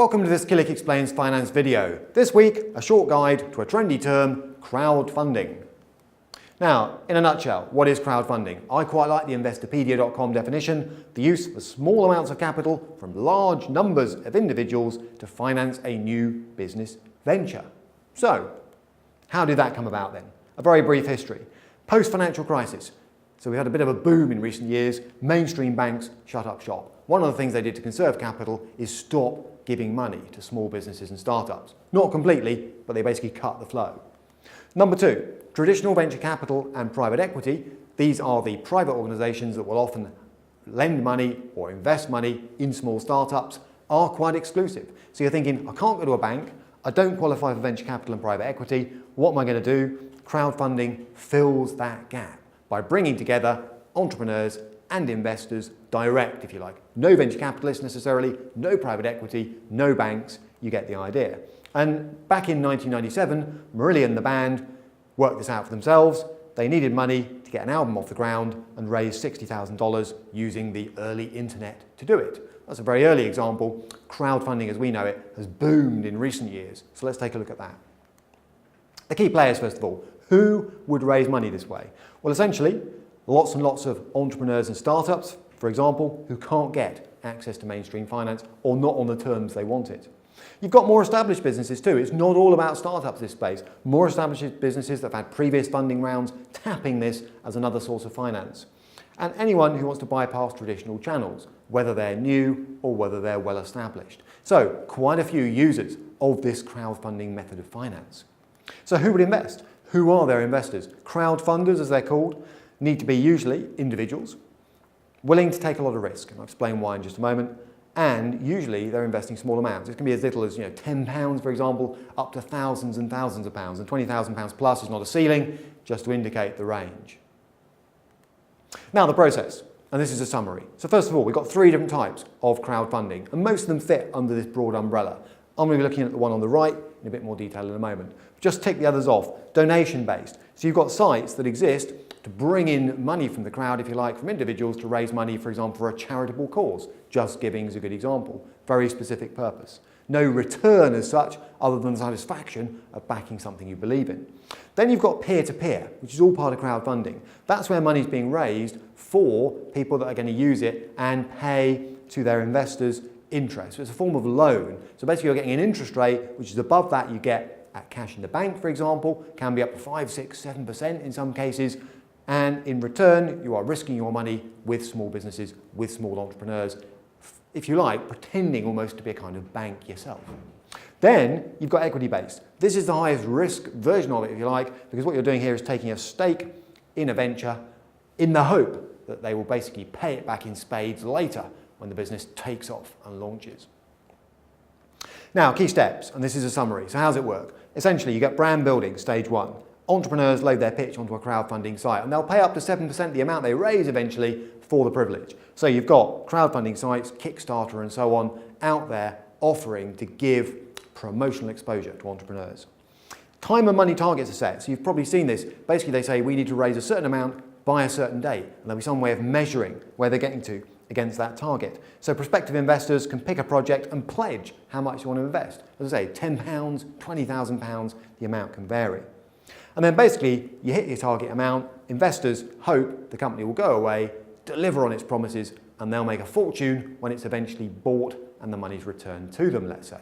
Welcome to this Killik Explains finance video. This week, a short guide to a trendy term, crowdfunding. Now, in a nutshell, what is crowdfunding? I quite like the investopedia.com definition, the use of small amounts of capital from large numbers of individuals to finance a new business venture. So, how did that come about then? A very brief history. Post-financial crisis. So we had a bit of a boom in recent years. Mainstream banks shut up shop. One of the things they did to conserve capital is stop giving money to small businesses and startups. Not completely, but they basically cut the flow. Number two, traditional venture capital and private equity. These are the private organizations that will often lend money or invest money in small startups, are quite exclusive. So you're thinking, I can't go to a bank, I don't qualify for venture capital and private equity, what am I going to do? Crowdfunding fills that gap by bringing together entrepreneurs and investors direct, if you like. No venture capitalists necessarily, no private equity, no banks, you get the idea. And back in 1997, Marillion, the band, worked this out for themselves. They needed money to get an album off the ground and raise $60,000 using the early internet to do it. That's a very early example. Crowdfunding as we know it has boomed in recent years. So let's take a look at that. The key players, first of all. Who would raise money this way? Well, essentially, lots and lots of entrepreneurs and startups, for example, who can't get access to mainstream finance or not on the terms they want it. You've got more established businesses too. It's not all about startups, this space. More established businesses that have had previous funding rounds tapping this as another source of finance. And anyone who wants to bypass traditional channels, whether they're new or whether they're well established. So quite a few users of this crowdfunding method of finance. So who would invest? Who are their investors? Crowdfunders, as they're called, need to be usually individuals, willing to take a lot of risk, and I'll explain why in just a moment, and usually they're investing small amounts. It can be as little as £10, for example, up to thousands and thousands of pounds, and £20,000 plus is not a ceiling, just to indicate the range. Now the process, and this is a summary. So first of all, we've got three different types of crowdfunding, and most of them fit under this broad umbrella. I'm going to be looking at the one on the right in a bit more detail in a moment. Just tick the others off. Donation-based. So you've got sites that exist to bring in money from the crowd, if you like, from individuals to raise money, for example, for a charitable cause. Just Giving is a good example. Very specific purpose. No return as such, other than the satisfaction of backing something you believe in. Then you've got peer-to-peer, which is all part of crowdfunding. That's where money's being raised for people that are going to use it and pay to their investors interest. So it's a form of loan. So basically you're getting an interest rate which is above that you get at cash in the bank, for example, can be up to 5, 6, 7% in some cases. And in return, you are risking your money with small businesses, with small entrepreneurs, if you like, pretending almost to be a kind of bank yourself. Then you've got equity-based. This is the highest risk version of it, if you like, because what you're doing here is taking a stake in a venture in the hope that they will basically pay it back in spades later when the business takes off and launches. Now, key steps, and this is a summary. So how does it work? Essentially, you get brand building, stage one. Entrepreneurs load their pitch onto a crowdfunding site, and they'll pay up to 7% the amount they raise eventually for the privilege. So you've got crowdfunding sites, Kickstarter and so on, out there offering to give promotional exposure to entrepreneurs. Time and money targets are set. So you've probably seen this. Basically, they say we need to raise a certain amount by a certain date, and there'll be some way of measuring where they're getting to against that target. So prospective investors can pick a project and pledge how much you want to invest. As I say, £10, £20,000, the amount can vary. And then basically, you hit your target amount, investors hope the company will go away, deliver on its promises, and they'll make a fortune when it's eventually bought and the money's returned to them, let's say.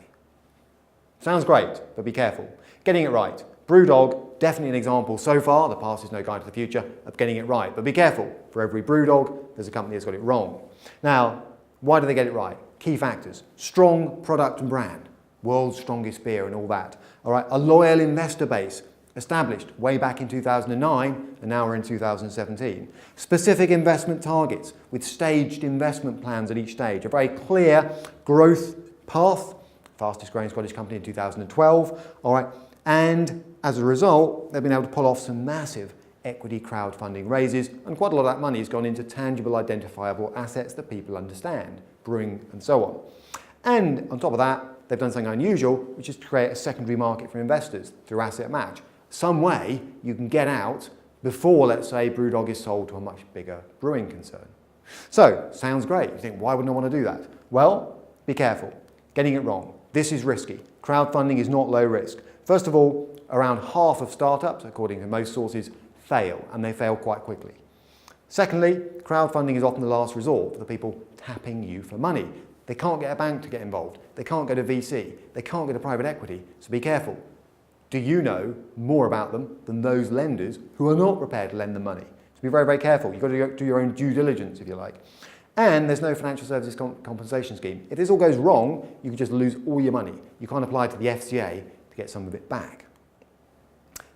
Sounds great, but be careful. Getting it right. Brewdog, definitely an example so far, the past is no guide to the future, of getting it right. But be careful, for every Brewdog, there's a company that's got it wrong. Now, why do they get it right? Key factors. Strong product and brand. World's strongest beer and all that. All right, a loyal investor base, established way back in 2009, and now we're in 2017. Specific investment targets with staged investment plans at each stage. A very clear growth path, fastest growing Scottish company in 2012. All right, and as a result, they've been able to pull off some massive equity crowdfunding raises, and quite a lot of that money has gone into tangible, identifiable assets that people understand, brewing and so on. And on top of that, they've done something unusual, which is to create a secondary market for investors through asset match. Some way you can get out before, let's say, Brewdog is sold to a much bigger brewing concern. So, sounds great. You think, why wouldn't I want to do that? Well, be careful. Getting it wrong. This is risky. Crowdfunding is not low risk. First of all, around half of startups, according to most sources, fail, and they fail quite quickly. Secondly, crowdfunding is often the last resort for the people tapping you for money. They can't get a bank to get involved. They can't go to VC. They can't go to private equity. So be careful. Do you know more about them than those lenders who are not prepared to lend them money? So be very, very careful. You've got to do your own due diligence, if you like. And there's no financial services compensation scheme. If this all goes wrong, you could just lose all your money. You can't apply to the FCA to get some of it back.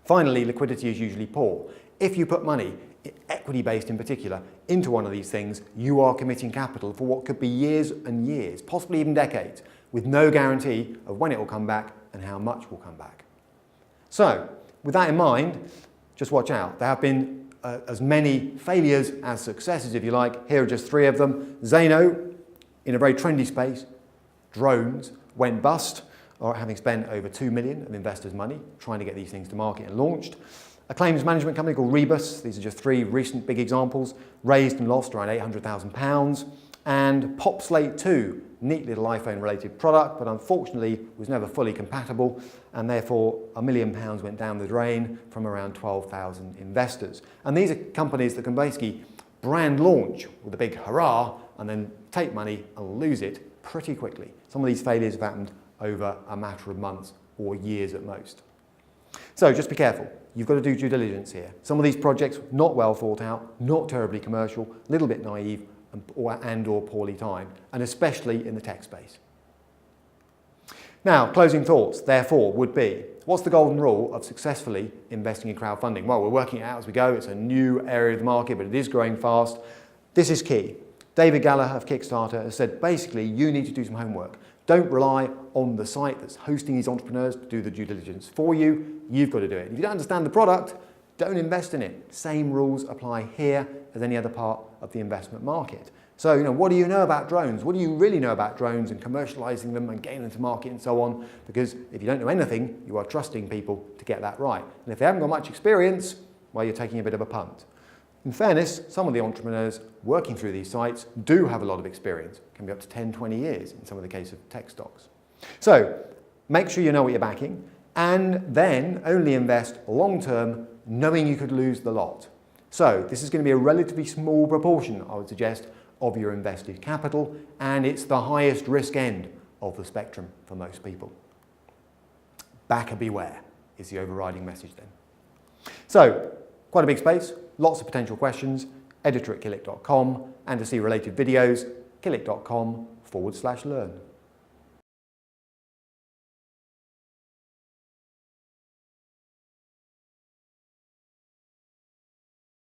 Finally, liquidity is usually poor. If you put money, equity-based in particular, into one of these things, you are committing capital for what could be years and years, possibly even decades, with no guarantee of when it will come back and how much will come back. So, with that in mind, just watch out. There have been as many failures as successes, if you like. Here are just 3 of them. Zano, in a very trendy space, drones, went bust, or having spent over 2 million of investors' money trying to get these things to market and launched. A claims management company called Rebus, these are just 3 recent big examples, raised and lost around £800,000. And PopSlate 2, neat little iPhone-related product, but unfortunately was never fully compatible, and therefore £1 million went down the drain from around 12,000 investors. And these are companies that can basically brand launch with a big hurrah and then take money and lose it pretty quickly. Some of these failures have happened over a matter of months or years at most. So just be careful. You've got to do due diligence here. Some of these projects not well thought out, not terribly commercial, a little bit naive and or poorly timed, and especially in the tech space. Now, closing thoughts, therefore, would be, what's the golden rule of successfully investing in crowdfunding? Well, we're working it out as we go. It's a new area of the market, but it is growing fast. This is key. David Gallagher of Kickstarter has said, basically, you need to do some homework. Don't rely on the site that's hosting these entrepreneurs to do the due diligence for you. You've got to do it. If you don't understand the product, don't invest in it. Same rules apply here as any other part of the investment market. So, what do you know about drones? What do you really know about drones and commercializing them and getting them to market and so on? Because if you don't know anything, you are trusting people to get that right. And if they haven't got much experience, well, you're taking a bit of a punt. In fairness, some of the entrepreneurs working through these sites do have a lot of experience. It can be up to 10, 20 years in some of the case of tech stocks. So, make sure you know what you're backing, and then only invest long-term, knowing you could lose the lot. So, this is going to be a relatively small proportion, I would suggest, of your invested capital, and it's the highest risk end of the spectrum for most people. Backer beware is the overriding message then. So, quite a big space, lots of potential questions, editor@killik.com, and to see related videos, killik.com/learn.